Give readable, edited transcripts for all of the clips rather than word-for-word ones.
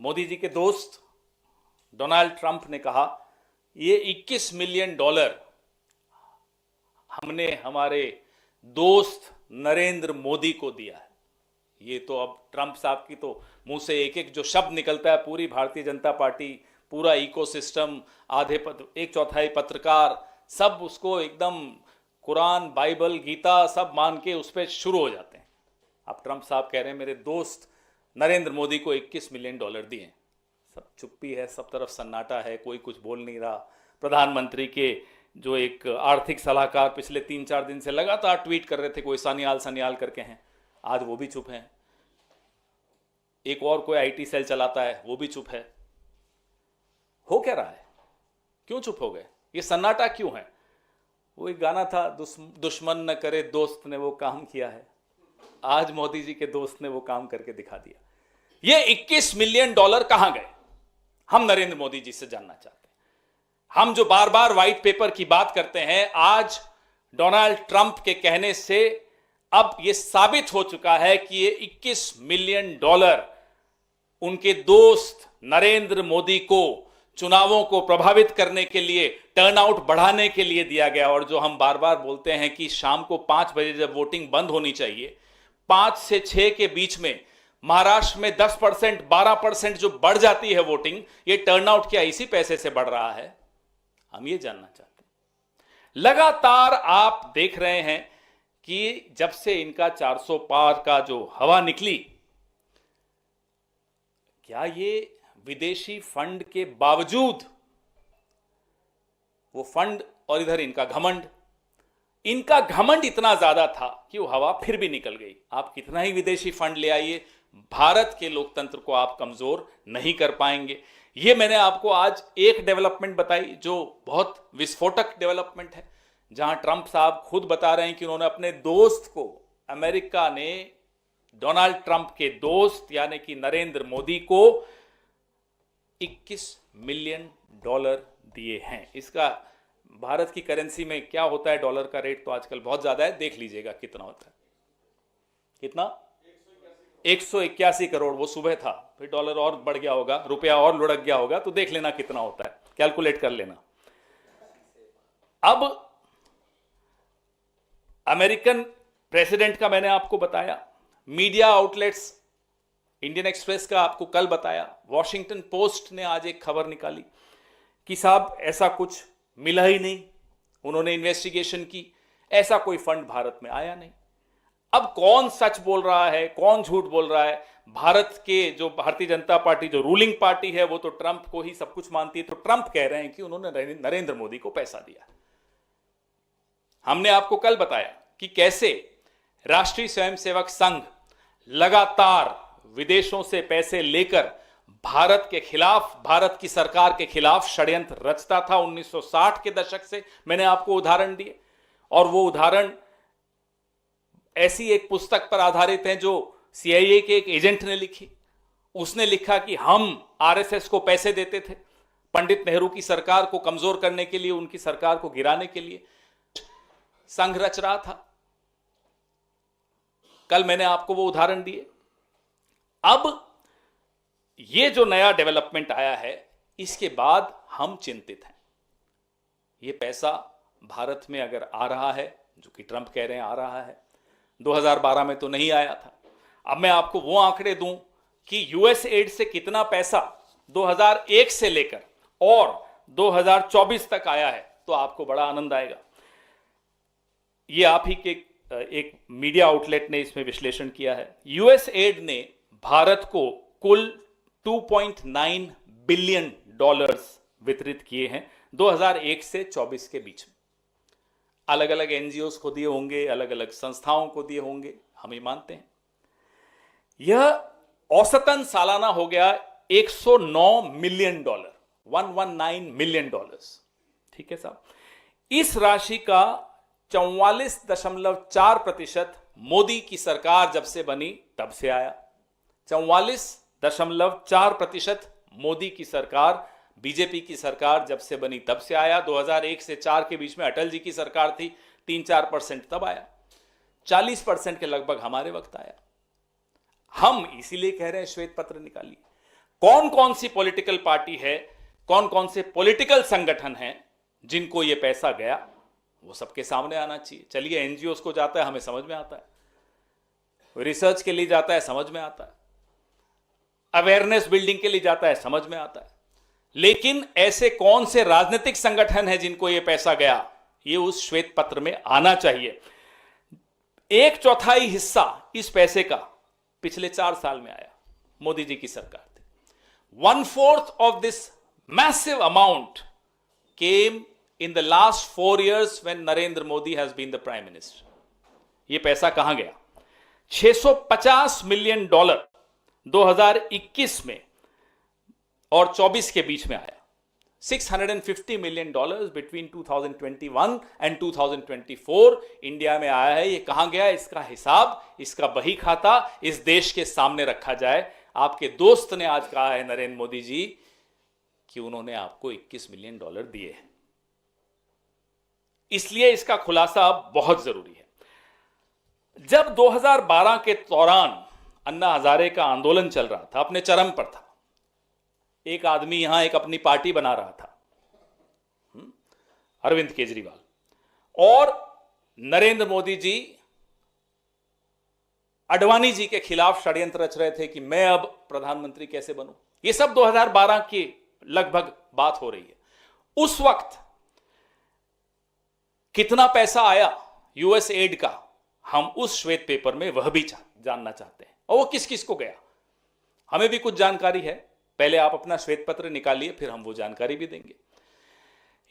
मोदी जी के दोस्त Donald Trump ने कहा ये 21 मिलियन डॉलर हमने हमारे दोस्त नरेंद्र मोदी को दिया है। ये तो अब ट्रंप साहब की तो मुंह से एक एक जो शब्द निकलता है, पूरी भारतीय जनता पार्टी, पूरा इकोसिस्टम, एक चौथाई पत्रकार, सब उसको एकदम कुरान, बाइबल, गीता सब मान के उस पर शुरू हो जाते हैं। अब ट्रंप साहब कह रहे हैं मेरे दोस्त नरेंद्र मोदी को 21 मिलियन डॉलर दिए। सब चुप्पी है, सब तरफ सन्नाटा है, कोई कुछ बोल नहीं रहा। प्रधानमंत्री के जो एक आर्थिक सलाहकार पिछले 3-4 दिन से लगातार ट्वीट कर रहे थे, कोई सान्याल सान्याल करके हैं, आज वो भी चुप हैं। एक और कोई आईटी सेल चलाता है, वो भी चुप है। हो क्या रहा है? क्यों चुप हो गए? ये सन्नाटा क्यों है? वो एक गाना था, दुश्मन न करे दोस्त ने वो काम किया है। आज मोदी जी के दोस्त ने वो काम करके दिखा दिया। ये 21 मिलियन डॉलर कहां गए, हम नरेंद्र मोदी जी से जानना चाहते हैं। हम जो बार बार व्हाइट पेपर की बात करते हैं, आज डोनाल्ड ट्रंप के कहने से अब यह साबित हो चुका है कि ये 21 मिलियन डॉलर उनके दोस्त नरेंद्र मोदी को चुनावों को प्रभावित करने के लिए, टर्नआउट बढ़ाने के लिए दिया गया। और जो हम बार बार बोलते हैं कि शाम को 5 बजे जब वोटिंग बंद होनी चाहिए, 5 से 6 के बीच में महाराष्ट्र में 10%, 12% जो बढ़ जाती है वोटिंग, ये टर्नआउट क्या इसी पैसे से बढ़ रहा है? हम ये जानना चाहते हैं। लगातार आप देख रहे हैं कि जब से इनका 400 पार का जो हवा निकली, क्या ये विदेशी फंड के बावजूद, वो फंड और इधर इनका घमंड इतना ज्यादा था कि वो हवा फिर भी निकल गई। आप कितना ही विदेशी फंड ले आइए, भारत के लोकतंत्र को आप कमजोर नहीं कर पाएंगे। ये मैंने आपको आज एक डेवलपमेंट बताई जो बहुत विस्फोटक डेवलपमेंट है, जहां ट्रंप साहब खुद बता रहे हैं कि उन्होंने अपने दोस्त को, अमेरिका ने डोनाल्ड ट्रंप के दोस्त यानी कि नरेंद्र मोदी को 21 मिलियन डॉलर दिए हैं। इसका भारत की करेंसी में क्या होता है, डॉलर का रेट तो आजकल बहुत ज्यादा है, देख लीजिएगा कितना होता है। कितना? 181 करोड़। वो सुबह था, फिर डॉलर और बढ़ गया होगा, रुपया और लुढ़क गया होगा, तो देख लेना कितना होता है, कैलकुलेट कर लेना। अब अमेरिकन प्रेसिडेंट का मैंने आपको बताया, मीडिया आउटलेट्स, इंडियन एक्सप्रेस का आपको कल बताया, वॉशिंगटन पोस्ट ने आज एक खबर निकाली कि साहब ऐसा कुछ मिला ही नहीं, उन्होंने इन्वेस्टिगेशन की, ऐसा कोई फंड भारत में आया नहीं। अब कौन सच बोल रहा है, कौन झूठ बोल रहा है? भारत के जो भारतीय जनता पार्टी, जो रूलिंग पार्टी है, वो तो ट्रंप को ही सब कुछ मानती है। तो ट्रंप कह रहे हैं कि उन्होंने नरेंद्र मोदी को पैसा दिया। हमने आपको कल बताया कि कैसे राष्ट्रीय स्वयंसेवक संघ लगातार विदेशों से पैसे लेकर भारत के खिलाफ, भारत की सरकार के खिलाफ षड्यंत्र रचता था 1960 के दशक से। मैंने आपको उदाहरण दिए, और वो उदाहरण ऐसी एक पुस्तक पर आधारित है जो सीआईए के एक एजेंट ने लिखी। उसने लिखा कि हम आरएसएस को पैसे देते थे पंडित नेहरू की सरकार को कमजोर करने के लिए, उनकी सरकार को गिराने के लिए संघ रच रहा था। कल मैंने आपको वो उदाहरण दिए। अब ये जो नया डेवलपमेंट आया है, इसके बाद हम चिंतित हैं। ये पैसा भारत में अगर आ रहा है, जो कि ट्रंप कह रहे हैं आ रहा है, 2012 में तो नहीं आया था। अब मैं आपको वो आंकड़े दूं कि यूएस एड से कितना पैसा 2001 से लेकर और 2024 तक आया है, तो आपको बड़ा आनंद आएगा। ये आप ही के एक मीडिया आउटलेट ने इसमें विश्लेषण किया है। यूएस एड ने भारत को कुल 2.9 बिलियन डॉलर्स वितरित किए हैं 2001 से 24 के बीच में। अलग अलग एनजीओस को दिए होंगे, अलग अलग संस्थाओं को दिए होंगे, हम ये मानते हैं। यह औसतन सालाना हो गया 109 मिलियन डॉलर, 119 मिलियन डॉलर्स। ठीक है साहब। इस राशि का 44.4% मोदी की सरकार जब से बनी तब से आया। 44.4% मोदी की सरकार, बीजेपी की सरकार जब से बनी तब से आया। 2001 से 4 के बीच में अटल जी की सरकार थी, 3-4% तब आया। 40% के लगभग हमारे वक्त आया। हम इसीलिए कह रहे हैं श्वेत पत्र निकालिए। कौन कौन सी पॉलिटिकल पार्टी है, कौन कौन से पॉलिटिकल संगठन हैं जिनको ये पैसा गया, वो सबके सामने आना चाहिए। चलिए, एनजीओस को जाता है, हमें समझ में आता है, रिसर्च के लिए जाता है, समझ में आता है, अवेयरनेस बिल्डिंग के लिए जाता है, समझ में आता है, लेकिन ऐसे कौन से राजनीतिक संगठन हैं जिनको यह पैसा गया, ये उस श्वेत पत्र में आना चाहिए। 1/4 हिस्सा इस पैसे का पिछले 4 साल में आया, मोदी जी की सरकार थी। 1/4 of this massive amount came in the last 4 years when Narendra Modi has been the prime minister. ये पैसा कहां गया? $650 मिलियन 2021 में और 24 के बीच में आया। $650 मिलियन बिटवीन 2021 एंड 2024 इंडिया में आया है। ये कहां गया? इसका हिसाब, इसका बही खाता इस देश के सामने रखा जाए। आपके दोस्त ने आज कहा है, नरेंद्र मोदी जी, कि उन्होंने आपको $21 मिलियन दिए हैं। इसलिए इसका खुलासा बहुत जरूरी है। जब 2012 के दौरान अन्ना हजारे का आंदोलन चल रहा था, अपने चरम पर था, एक आदमी यहां एक अपनी पार्टी बना रहा था, अरविंद केजरीवाल, और नरेंद्र मोदी जी अडवाणी जी के खिलाफ षड्यंत्र रच रहे थे कि मैं अब प्रधानमंत्री कैसे बनूं। यह सब 2012 की लगभग बात हो रही है। उस वक्त कितना पैसा आया यूएस एड का, हम उस श्वेत पेपर में वह भी जानना चाहते हैं, और वो किस किस को गया, हमें भी कुछ जानकारी है। पहले आप अपना श्वेत पत्र निकालिए, फिर हम वो जानकारी भी देंगे।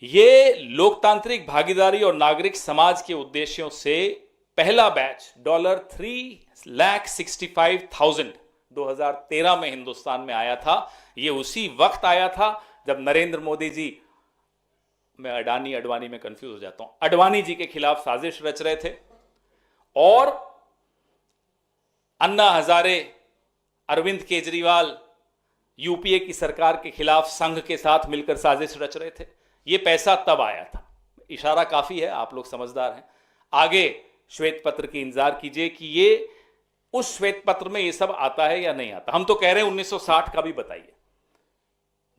ये लोकतांत्रिक भागीदारी और नागरिक समाज के उद्देश्यों से पहला बैच $3,65,000 2013 में हिंदुस्तान में आया था। ये उसी वक्त आया था जब नरेंद्र मोदी जी, मैं अडवाणी में कंफ्यूज हो जाता हूं, अडवाणी जी के खिलाफ साजिश रच रहे थे, और अन्ना हजारे, अरविंद केजरीवाल यूपीए की सरकार के खिलाफ संघ के साथ मिलकर साजिश रच रहे थे। यह पैसा तब आया था। इशारा काफी है, आप लोग समझदार हैं। आगे श्वेत पत्र की इंतजार कीजिए कि ये उस श्वेत पत्र में ये सब आता है या नहीं आता। हम तो कह रहे हैं 1960 का भी बताइए,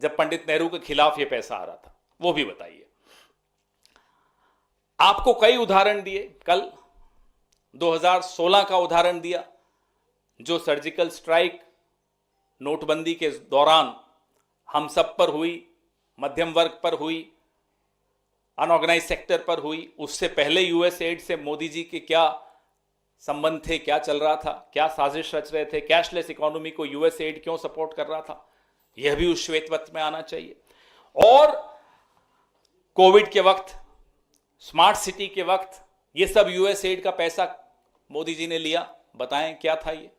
जब पंडित नेहरू के खिलाफ ये पैसा आ रहा था, वो भी बताइए। आपको कई उदाहरण दिए, कल 2016 का उदाहरण दिया, जो सर्जिकल स्ट्राइक नोटबंदी के दौरान हम सब पर हुई, मध्यम वर्ग पर हुई, अनऑर्गेनाइज सेक्टर पर हुई। उससे पहले यूएस एड से मोदी जी के क्या संबंध थे, क्या चल रहा था, क्या साजिश रच रहे थे, कैशलेस इकोनॉमी को यूएस एड क्यों सपोर्ट कर रहा था, यह भी उस श्वेत पत्र में आना चाहिए। और कोविड के वक्त, स्मार्ट सिटी के वक्त, यह सब यूएस एड का पैसा मोदी जी ने लिया, बताएं क्या था ये।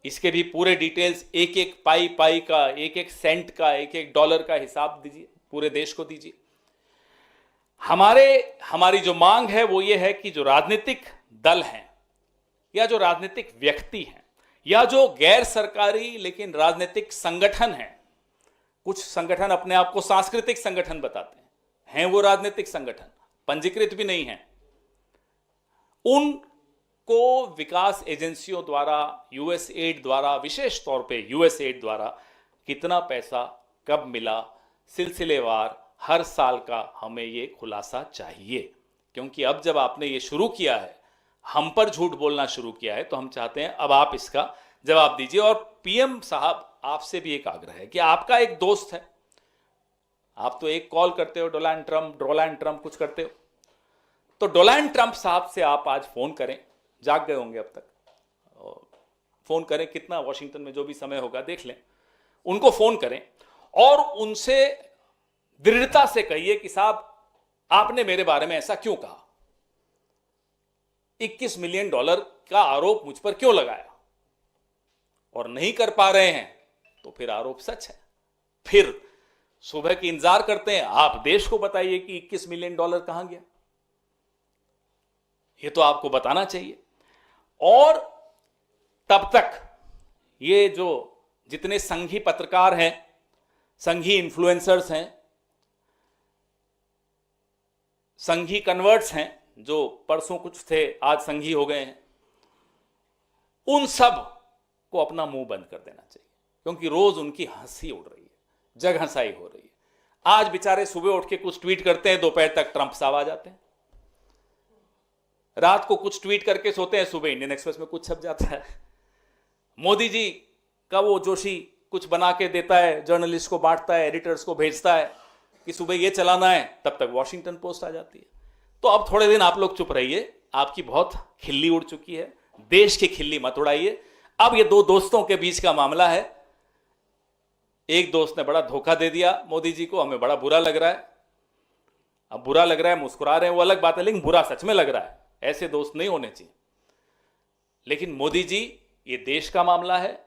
इसके भी पूरे डिटेल्स, एक एक पाई का, एक एक सेंट का, एक एक डॉलर का हिसाब दीजिए, पूरे देश को दीजिए। हमारी जो मांग है वो ये है कि जो राजनीतिक दल हैं, या जो राजनीतिक व्यक्ति हैं, या जो गैर सरकारी लेकिन राजनीतिक संगठन हैं, कुछ संगठन अपने आप को सांस्कृतिक संगठन बताते हैं वो राजनीतिक संगठन, पंजीकृत भी नहीं हैं, उनको विकास एजेंसियों द्वारा, यूएस एड द्वारा, विशेष तौर पे यूएस एड द्वारा कितना पैसा कब मिला, सिलसिलेवार हर साल का हमें ये खुलासा चाहिए। क्योंकि अब जब आपने ये शुरू किया है, हम पर झूठ बोलना शुरू किया है, तो हम चाहते हैं अब आप इसका जवाब दीजिए। और पीएम साहब, आपसे भी एक आग्रह है कि आपका एक दोस्त है, आप तो एक कॉल करते हो, डोनाल्ड ट्रंप कुछ करते हो, तो डोनाल्ड ट्रंप साहब से आप आज फोन करें, जाग गए होंगे अब तक, फोन करें, कितना वॉशिंगटन में जो भी समय होगा देख लें, उनको फोन करें और उनसे दृढ़ता से कहिए कि साहब, आपने मेरे बारे में ऐसा क्यों कहा, $21 मिलियन का आरोप मुझ पर क्यों लगाया, और नहीं कर पा रहे हैं तो फिर आरोप सच है। फिर सुबह की इंतजार करते हैं, आप देश को बताइए कि $21 मिलियन कहां गया, ये तो आपको बताना चाहिए। और तब तक ये जो जितने संघी पत्रकार हैं, संघी इन्फ्लुएंसर्स हैं, संघी कन्वर्ट्स हैं, जो परसों कुछ थे आज संघी हो गए हैं, उन सब को अपना मुंह बंद कर देना चाहिए। क्योंकि रोज उनकी हंसी उड़ रही है, जग हंसाई हो रही है। आज बेचारे सुबह उठ के कुछ ट्वीट करते हैं, दोपहर तक ट्रंप साहब आ जाते हैं। रात को कुछ ट्वीट करके सोते हैं, सुबह इंडियन एक्सप्रेस में कुछ छप जाता है। मोदी जी का वो जोशी कुछ बना के देता है, जर्नलिस्ट को बांटता है, एडिटर्स को भेजता है कि सुबह ये चलाना है, तब तक वॉशिंगटन पोस्ट आ जाती है। तो अब थोड़े दिन आप लोग चुप रहिए, आपकी बहुत खिल्ली उड़ चुकी है, देश की खिल्ली मत उड़ाइए। अब ये दो दोस्तों के बीच का मामला है। एक दोस्त ने बड़ा धोखा दे दिया मोदी जी को, हमें बड़ा बुरा लग रहा है। अब बुरा लग रहा है, मुस्कुरा रहे हैं, वो अलग बात है, लेकिन बुरा सच में लग रहा है। ऐसे दोस्त नहीं होने चाहिए। लेकिन मोदी जी, ये देश का मामला है,